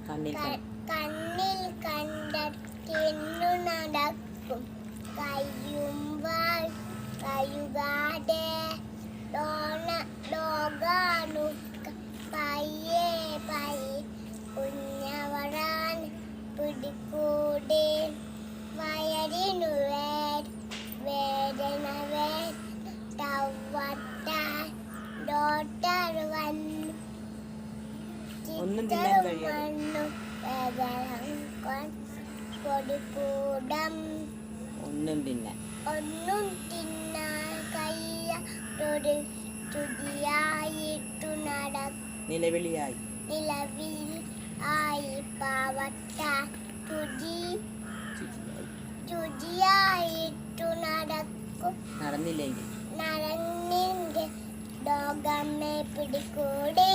കണ്ണിൽ കണ്ടെത്തിന്നു നടക്കും കയ്യുമ്പാൽ കയ്യുകാതെ ലോകാണു പയ്യെ പയ്യെ കുഞ്ഞവരാൻ പിടികൂടി വയറിനു വേദന ഡോക്ടർ വന്നു പൊടിക്കൂടം ഒന്നും തിന്നാൻ കയ്യ തുതിയായിട്ടു നിലവിൽ ആയി പാവട്ട തുതിയായിട്ടു നടന്നില്ലെങ്കിൽ ലോകമ്മെ പിടികൂടി